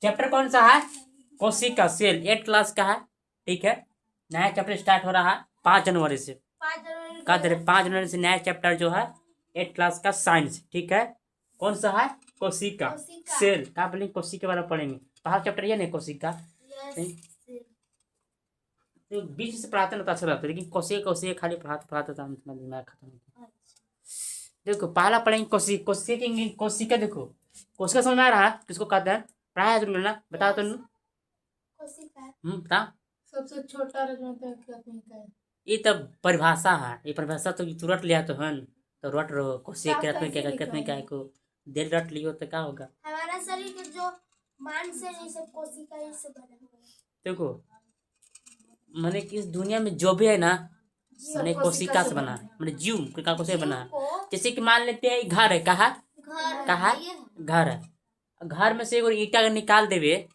Chapter कौन सा है? कोशिका सेल, 8 क्लास का है। ठीक है, नया चैप्टर स्टार्ट हो रहा है 5 जनवरी से। 5 जनवरी से नया चैप्टर जो है 8 क्लास का साइंस। ठीक है, कौन सा है? कोशिका सेल। क्या बोलेंगे? कोशिका के बारे में पढ़ेंगे। पहला चैप्टर ये नहीं कोशिका, तो बीच से पढ़ाते ना तो अच्छा लगता है, लेकिन कोशिका खाली पढ़ाते पढ़ाते था दिमाग खत्म हो गया। देखो पहला पढ़ेंगे कोशिका। देखो कोशिका समझ में आ रहा है? किसको कहते हैं? पढ़ाया है तुमने ना? बताओ तुम। बताओ। सबसे छोटा ये तब परिभाषा है, ये परिभाषा तो तुरंत लिया तो है न, तो रट रहो कोशिका कितने क्या को देर रट लियो तो क्या होगा? हमारा शरीर के जो मांस है ये सब कोशिका ही से बना हुआ है। देखो मैंने कि इस दुनिया में जो भी है ना, मैंने कोशिका से बना है, मैंने जीव कोशिका से बना है। जैसे कि मान लेते हैं घर है, कहा घर है, घर में से एगो ईटा अगर निकाल देवे,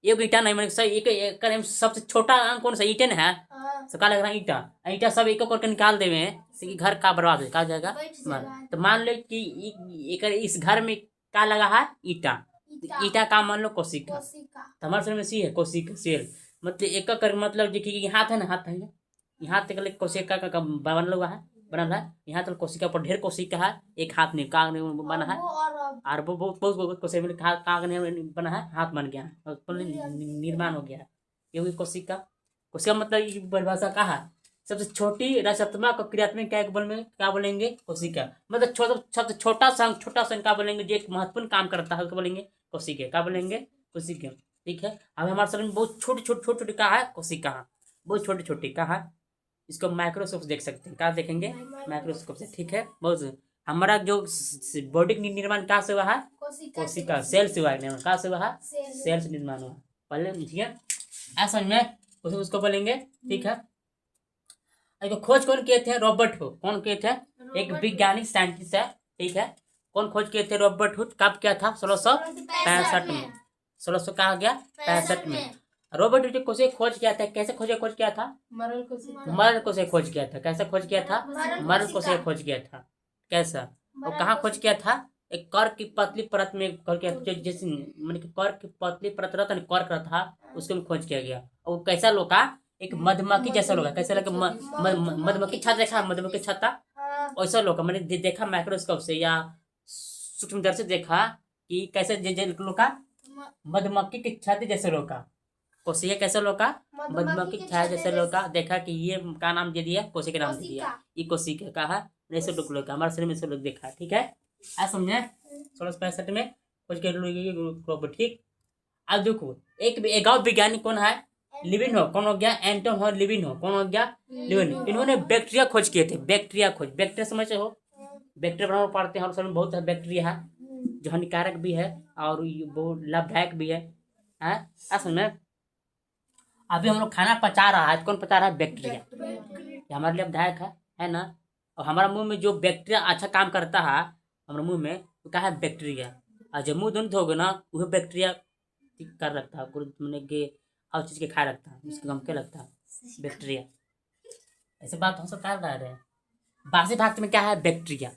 एगो ईटा नहीं, मैंने एक सबसे छोटा अंग कौन सा? ईटे न है। सबका लग रहा है ईटा सब एक करके निकाल देवे तो कि घर का बर्बाद हो जाएगा। तो मान लो कि इस घर में क्या लगा है? ईटा का मान लो कोशिका। तो हमारे शरीर में सी है कोशिका सेल, मतलब एक कर मतलब देखिए हाथ है ना, हाथ है यहाँ तक कोशिका का बनल हुआ है, बनल है। यहाँ तक कोशिका पर ढेर कोशिका है, एक हाथ में का बना है, और वो बहुत कोशिका का बना है, हाथ बन गया है, निर्माण हो गया है। ये हुई कोशिका। मतलब परिभाषा का है सबसे छोटी रचनात्मक और क्रियात्मक क्या बोलेंगे? कोशिका। मतलब सबसे छोटा संघ क्या बोलेंगे? जो एक महत्वपूर्ण काम करता है उसको बोलेंगे कोशिका। क्या बोलेंगे? कोशिका। ठीक है, अब हमारे शरीर में बहुत छोटी क्या है? कोशिका है, बहुत छोटी क्या है? इसको माइक्रोस्कोप से देख सकते हैं। क्या देखेंगे? माइक्रोस्कोप से। ठीक है, बहुत हमारा जो बॉडी निर्माण कहाँ से हुआ है? कोशिका सेल से हुआ है निर्माण। कहाँ से हुआ है? सेल से निर्माण हुआ। पहले ठीक है, ऐसा में उसको बोलेंगे। ठीक है, तो खोज कौन किए थे? Robert Hooke. कौन किए थे? एक वैज्ञानिक साइंटिस्ट है। ठीक है, कौन खोज किए थे? Robert Hooke. कब किया था? 1665 में। 1600 कहा गया 65 में। रॉबर्ट हुक को खोज किया था। कैसे खोज किया था? मरल को से खोज किया था। कैसे खोज किया था? मरल को से खोज किया था। कैसा? और कहाँ खोज किया था? एक कर की पतली परत में जैसे मतलब कर की पतली परत रहता है, कर था, उसको खोज किया गया। और कैसा लोका? एक मधुमक्खी जैसा लोग, कैसे लगे? मधुमक्खी छत्ता देखा? मधुमक्खी छत्ता वैसा लोग मैंने देखा माइक्रोस्कोप से या सूक्ष्मदर्शी से देखा कि कैसे लोका मधुमक्खी की छत्ते जैसे लोका। कोशिका कैसे लोका? मधुमक्खी की छाया जैसे लोका। देखा कि ये का नाम दे दिया? कोशिका नाम दे दिया। ये कोशिका का है, ऐसे लोग हमारे शरीर में से लोग देखा। ठीक है, आज समझे? 1665 में खोज के। ठीक, अब देखो एक और वैज्ञानिक कौन है? लिविन हो। कौन हो गया? एंटोन हो लिविन हो। कौन हो गया? लिविन। इन्होंने बैक्टीरिया खोज किए थे। बैक्टीरिया समझते हो? बैक्टीरिया बनाना पढ़ते हैं, और शरीर में बहुत सारे बैक्टीरिया है जो हानिकारक भी है और बहुत लाभदायक भी है। असल में अभी हम लोग खाना पचा रहा है, कौन पचा रहा है? बैक्टीरिया। हमारे लिए लाभदायक है ना? और हमारा मुंह में जो बैक्टीरिया अच्छा काम करता है हमारे मुंह में, तो क्या है? बैक्टीरिया। और जब मुंह धुल धोगे ना, वह बैक्टीरिया कर रखता है, हर चीज के खाए रखता है, उसके गम के लगता है बैक्टीरिया। ऐसे बात हम सब क्या रह रहे हैं? बासी भाग में क्या है? बैक्टीरिया।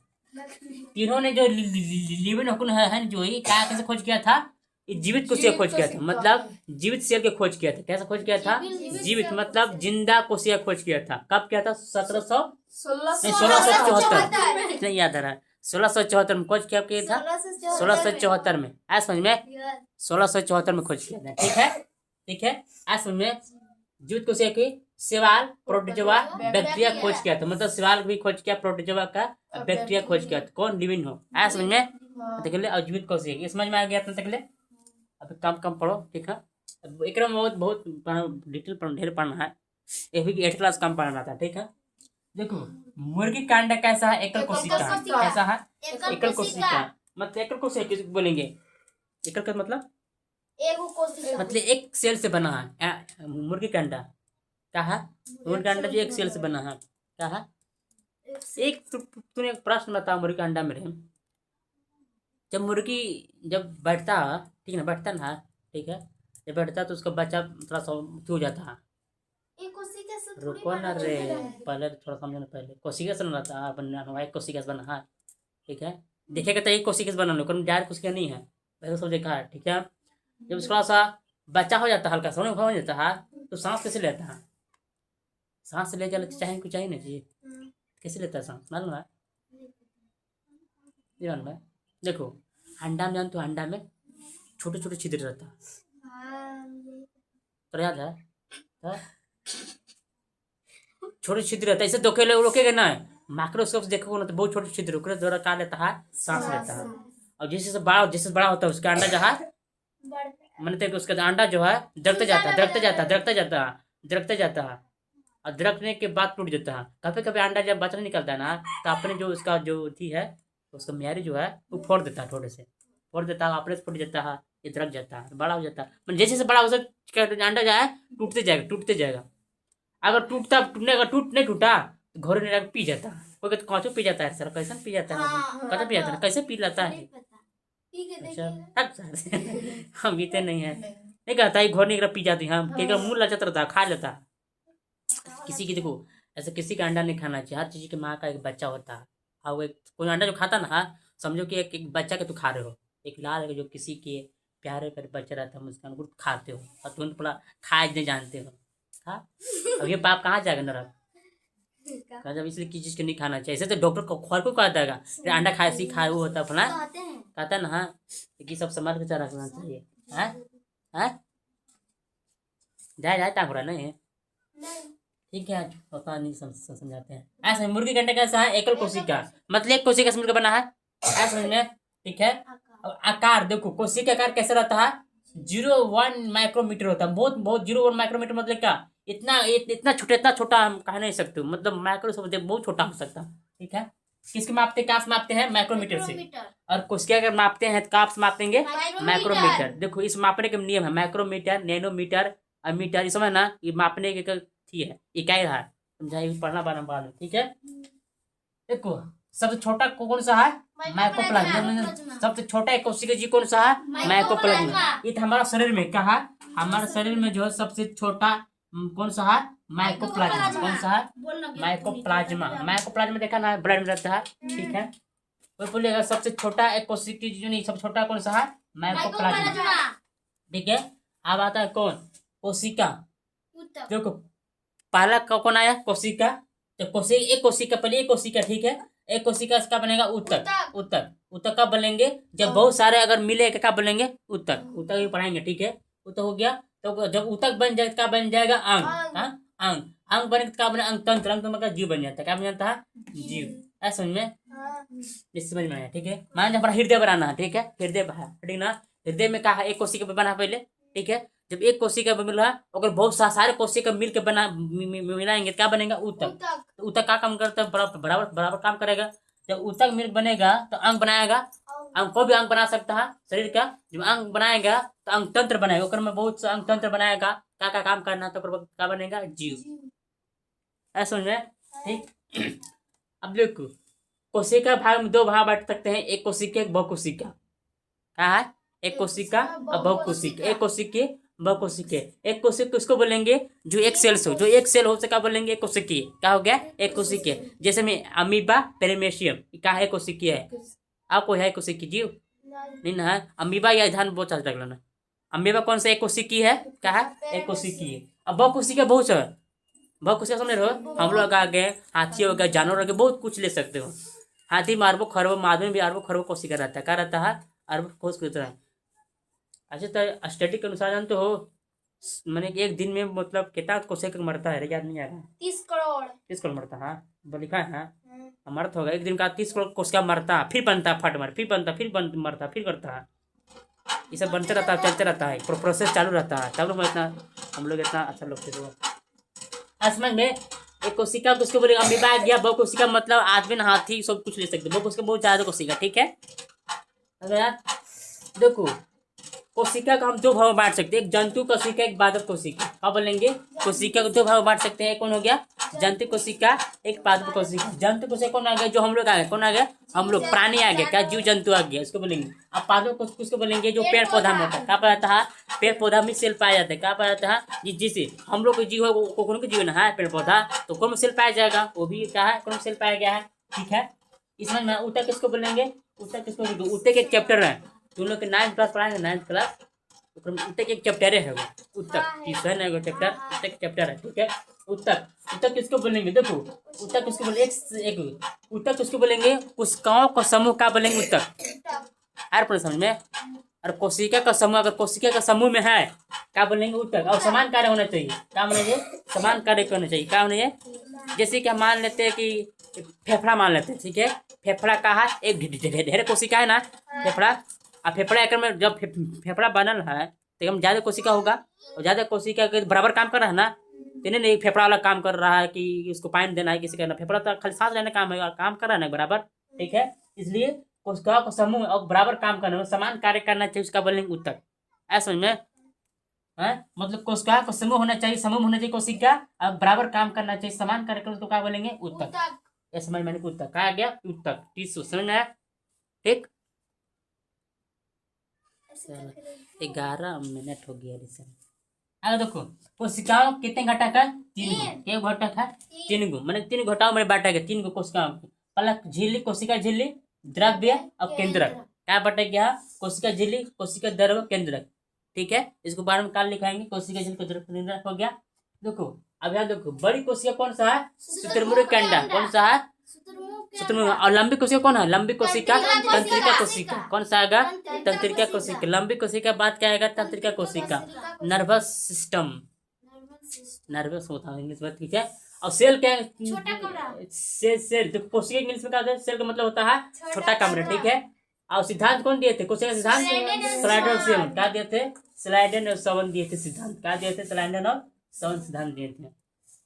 तीनों ने जो लिविन हुकुन है जो ही क्या कैसे खोज किया था? जीवित कोशिका खोज किया था, मतलब जीवित सेल के खोज किया था। कैसे खोज किया था? जीवित मतलब जिंदा कोशिका खोज किया था। कब किया था? 1674 नहीं याद आ रहा है। 1674 में खोज किया था। 1674 में। आज समझ में? 1674 में खोज किया था। ठीक है, आज समझ में? जीवित कोशिका की सेवाल प्रोटोजोआ बैक्टीरिया खोज किया था, मतलब सेवाल भी खोज किया, प्रोटोजोआ का बैक्टीरिया खोज किया था। कौन? लिविन हो। आया समझ में? देख ले, और जीवित कोशिका ये समझ में आ गया अपने तक ले। अब कम पढ़ो। ठीक है, एक बहुत डिटेल ढेर पढ़ना है। ये भी 8 क्लास कम पढ़ना था। ठीक है, देखो मुर्गी का अंडा कैसा है? एकल कोशिका। कैसा है? एकल कोशिका। मतलब एकल कोशिका किसको बोलेंगे? एकल का मतलब एक सेल से बना है। मुर्गी का अंडा क्या है? मुर्गी का अंडा जो एक सेल से बना है। क्या है? तूने एक प्रश्न बता। मुर्गी का अंडा मेरे जब मुर्गी बैठता, ठीक है ना, बैठता ना, ठीक है, जब बैठता तो उसका बच्चा थोड़ा सा हो जाता है। रुको ना रे, पहले थोड़ा समझो ना। पहले कोशिका से बना था बनना हुआ, एक कोशिका से बना है, ठीक है। देखेगा तो एक कोशिका से बना लो, कोई डायरेक्ट कोशिका नहीं है, पहले सब देखा है, ठीक है। जब थोड़ा सा बच्चा हो जाता है, हल्का सोने हो जाता है, तो सांस कैसे लेता है? सांस ले चल चाहे कुछ चाहिए ना जी, कैसे लेता है सांस, मालूम है? ये मालूम है? देखो अंडा में जान, तो अंडा में छोटे छोटे छिद्र रहता है, तो याद है? हाँ? छोटे छिद्र रहता है, इसे तो अकेले रोकेगा ना, माइक्रोस्कोप से देखोगे ना तो बहुत छोटे छिद्र रोके द्वारा क्या लेता है, सांस लेता है। और जैसे बड़ा होता है उसका अंडा जो है, मानते उसका अंडा जो है दरकते जाता है, दरकते जाता है, दरकते जाता है, दरकते जाता है, और दरकने के बाद टूट जाता है। कभी कभी अंडा जब बच्चा निकलता है ना, तो अपने जो उसका जो थी है, उसका म्यारी जो है वो फोड़ देता है, थोड़े से फोड़ देता है, अपने से फूट जाता है, ये दरक जाता है, बड़ा हो जाता है। मतलब जैसे जैसे बड़ा हो सकता अंडा जो है टूटते जाएगा, टूटते जाएगा। अगर टूटने का टूट नहीं टूटा तो घोड़े ने पी जाता है। कोई कहते कौचो पी जाता है सर, कैसे पी जाता है, कैसे पी जाता है, कैसे पी लेता है? अच्छा हट सर हम पीते नहीं है, नहीं कहता है घोड़े पी जाती है, हम कहीं मुंह लचत रहता है, खा लेता है। किसी की देखो ऐसे किसी का अंडा नहीं खाना चाहिए, हर चीज की माँ का एक बच्चा होता है। और वो कोई अंडा जो खाता ना, समझो कि एक बच्चा के तू खा रहे हो, एक लाल है जो किसी के प्यारे पर बच्चा रहता है, उसका अंगूर खाते हो और तुम पूरा खाए नहीं जानते हो। हाँ, अब ये पाप कहाँ जाएगा नरक? जब इसलिए किसी चीज को नहीं खाना चाहिए। ऐसे तो डॉक्टर को खोर को कहता है कि अंडा खाए सी खाए वो होता है फला, कहता है ना। हाँ, कि सब संभाल के रखना चाहिए। हाँ हाँ, जाए टांग रहा नहीं है, ठीक है। पता नहीं समझाते हैं। ऐसे मुर्गी का अंडा कैसा है, एकल कोशिका, मतलब एक कोशिका से मिलकर बना है, ऐसा समझ में, ठीक है। अब आकार देखो, कोशिका का आकार कैसा रहता है, 0.1 माइक्रोमीटर होता है, बहुत बहुत 0.1 माइक्रोमीटर मतलब क्या, इतना छोटा हम कह नहीं सकते, मतलब माइक्रोस्कोप बहुत छोटा हो सकता है, ठीक है। किसके मापते, कहाँ से मापते हैं, माइक्रोमीटर से। और कोशिका अगर मापते हैं तो कहाँ से मापेंगे, माइक्रोमीटर। देखो इस मापने के नियम है, माइक्रोमीटर, नैनोमीटर, मीटर, ये समझ ना, ये मापने के ठीक है, इकाई रहा, समझाइए, पढ़ना बारम्बार में, ठीक है। देखो सबसे छोटा कौन सा है, माइकोप्लाज्मा। सबसे छोटा एक कोशिका जी कौन सा है, माइकोप्लाज्मा। ये तो हमारा शरीर में क्या है, हमारे शरीर में जो है सबसे छोटा कौन सा है, माइकोप्लाज्मा। कौन सा है, माइकोप्लाज्मा। माइकोप्लाज्मा देखा ना, ब्लड में रहता है, ठीक है। कोई बोलेगा सबसे छोटा एक कोशिका जो नहीं, सबसे छोटा कौन सा है, माइकोप्लाज्मा, ठीक है। अब आता है कौन, कोशिका। देखो पहला कौन आया, कोशिका। तो कोशिका, एक कोशिका, पहले एक कोशिका, ठीक है। एक कोशिका इसका बनेगा उत्तक। उत्तक, उत्तक कब बनेंगे, जब बहुत सारे अगर मिले क्या बनेंगे, उत्तक। उत्तक भी पढ़ाएंगे, ठीक है। उत्तक हो गया, तो जब उत्तक बन जाए क्या बन जाएगा, अंग। अंग, अंग बने क्या बने, अंग तंत्र। अंग तंत्र जीव बन जाता है, क्या बन जाता है, जीव। ऐसा समझ में, इस समझ में आया, ठीक है। मान हमारा हृदय बनाना है, ठीक है, हृदय ठीक ना। हृदय में कहा एक कोशिका बना पहले, ठीक है। जब एक कोशिका मिला, अगर बहुत सारे कोशिका मिलकर बना मिलाएंगे क्या बनेगा, उत्तक। तो उत्तक का काम करता है, बराबर बराबर बराबर काम करेगा। जब उत्तक मिल बनेगा तो अंग बनाएगा, अंग को भी अंग बना सकता है शरीर का। जब अंग बनाएगा तो अंग तंत्र बनाएगा, ओकर में बहुत सा अंग तंत्र बनाएगा, क्या काम करना, तो क्या बनेगा, जीव। ऐसा समझ में, ठीक। अब देखो कोशिका भाग में दो भाग बांट सकते हैं, एक कोशिका, एक बहुकोशिका। क्या है, एक कोशिका और बहुकोशिका। एक कोशिका, बहुकोशिका। एक कोशिका किसको बोलेंगे, जो एक सेल हो, जो एक सेल हो सका बोलेंगे एक कोशिकीय। क्या हो गया, एक कोशिकीय। जैसे में अमीबा, पेरिमेशियम, क्या है, कोशिकीय है। आपको है कोशिकीय जीव नहीं ना है, अमीबा या ध्यान बहुत अच्छा रख लेना। अमीबा कौन सा, एक कोशिकीय है, क्या है, एक कोशिकीय। अब बहुकोशिका बहुत है, बहुकोशिका समझ रहे हो, हम लोग आ गए, हाथी हो गया, जानवर हो गए, बहुत कुछ ले सकते हो। हाथी में अरबों खरबों, माधव में भी अरबों खरबों कोशिका रहता है, क्या रहता है, अरब कोश की तरह। अच्छा तो स्टडी के अनुसार जानते हो, मैंने एक दिन में मतलब कितना कोशिका मरता है, याद नहीं आ रहा, 30 करोड़। 30 करोड़ मरता है, लिखा है ना, मरता होगा एक दिन का 30 करोड़ कोशिका मरता है, फिर बनता है, फट मर, फिर बनता, फिर मरता, फिर करता है। ये सब बनते रहता है, चलते रहता है, प्रोसेस चालू रहता है, तब लोग इतना, हम लोग इतना अच्छा लोग थे। समझ में, एक कोशिका उसको बोलेगा अमीबा गया, बहुकोशिका मतलब आदमी न हाथी सब कुछ ले सकते, बहुकोशिका बहुत ज्यादा कोशिका, ठीक है। अगर यार देखो कोशिका को हम दो भाग में बांट सकते हैं, एक जंतु कोशिका, एक पादप कोशिका। क्या बोलेंगे? कोशिका को दो भाग में बांट सकते हैं। कौन हो गया? जंतु कोशिका, एक पादप कोशिका। जंतु कोशिका कौन आ गया? जो हम लोग आ गए। कौन आ गया? हम लोग, प्राणी आ गया। क्या? जीव जंतु आ गया, इसको बोलेंगे। अब पादप कोशिका किसको बोलेंगे? जो पेड़ पौधा में होता है। क्या पाया जाता है? पेड़ पौधा में सेल पाया जाता है। क्या पाया जाता है? जिससे हम लोग को जीव है, वो कौन का जीवन है? पेड़ पौधा। तो कौन में सेल पाया जाएगा? वो भी क्या है? कौन में सेल पाया गया है। ठीक है, इसमें मैं ऊतक किसको बोलेंगे? ऊतक किसको बोलेंगे? ऊतक एक चैप्टर है, तुम लोग के 9th क्लास पढ़ाएंगे, 9th क्लास। ऊतक एक चैप्टर है वो, ऊतक ट्यूशन है वो चैप्टर, ऊतक चैप्टर है। ठीक है, ऊतक। ऊतक किसको बोलेंगे? देखो, ऊतक किसको बोलेंगे? एक ऊतक किसको बोलेंगे? कोशिकाओं का समूह का बोलेंगे ऊतक। हर पर समझ में। और कोशिका का समूह, अगर कोशिका का समूह में है, क्या बोलेंगे? ऊतक। और समान कार्य होना चाहिए। क्या बोलेंगे? समान कार्य करना चाहिए। क्या होना चाहिए? जैसे कि हम मान लेते हैं कि फेफड़ा मान लेते हैं। ठीक है, फेफड़ा का है, एक ढेर कोशिका है ना फेफड़ा। अब फेफड़ा एक में जब फेफड़ा बनल है तो एकदम ज्यादा कोशिका होगा, और ज्यादा कोशिका के बराबर काम कर रहा है ना। तो नहीं फेफड़ा वाला काम कर रहा है कि उसको पानी देना है, किसी का फेफड़ा तो खाली सांस लेने काम है, काम कर रहा है ना बराबर। ठीक है, इसलिए कोशिकाओं का समूह और बराबर काम करना, समान कार्य करना चाहिए, उसका बोलेंगे ऊतक। ऐसा समझ में है? मतलब कोशिकाओं का समूह होना चाहिए, समूह होना चाहिए कोशिका, और बराबर काम करना चाहिए, समान कार्य करना, तो क्या बोलेंगे? ऊतक। ये समझ में ऊतक आ गया, ऊतक टिश्यू समझ में आया। ठीक, 11 मिनट हो गया रिसर्च। अगर देखो, कोशिकाओं कितने घटक है? 3 गो। एक घटक है 3 गो, मैंने 3 घटाओ में बांटा गया। 3 गो कोशिकाओं को, पलक झिल्ली, कोशिका झिल्ली, द्रव्य और केंद्रक। क्या बांटा गया? कोशिका झिल्ली, कोशिका द्रव्य, केंद्रक। ठीक है, इसको बारे में काल लिखाएंगे। कोशिका झिल्ली, केंद्रक हो गया। देखो, अब यहाँ देखो, बड़ी कोशिका कौन सा है? शुतुरमुर्ग के अंडा। कौन सा है? शुतुरमुर्ग। और लंबी कोशिका कौन है? लंबी कोशिका, तंत्रिका कोशिका। कौन सा आएगा? तंत्रिका कोशिका। लंबी कोशिका बाद क्या आएगा? तंत्रिका कोशिका। नर्वस सिस्टम, नर्वस होता है इंग्लिश में। ठीक है, और सेल क्या? सेल तो कोशिका इंग्लिश में क्या होता है? सेल का मतलब होता है छोटा कमरा। ठीक है, और सिद्धांत कौन दिए थे? कोशिका सिद्धांत स्लाइडन और सेवन। क्या दिए थे? स्लाइडन और सेवन दिए थे सिद्धांत। क्या दिए थे? स्लाइडन और सेवन सिद्धांत दिए थे।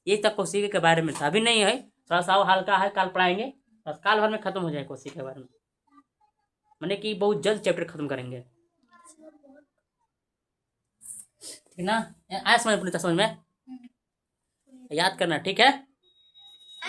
ये तक कोशिका के बारे में था, अभी नहीं है, थोड़ा सा हल्का है, काल पढ़ाएंगे, बस काल भर में खत्म हो जाए कोशिका के बारे में। मैंने कि बहुत जल्द चैप्टर खत्म करेंगे। ठीक ना? आया समझ में? याद करना। ठीक है।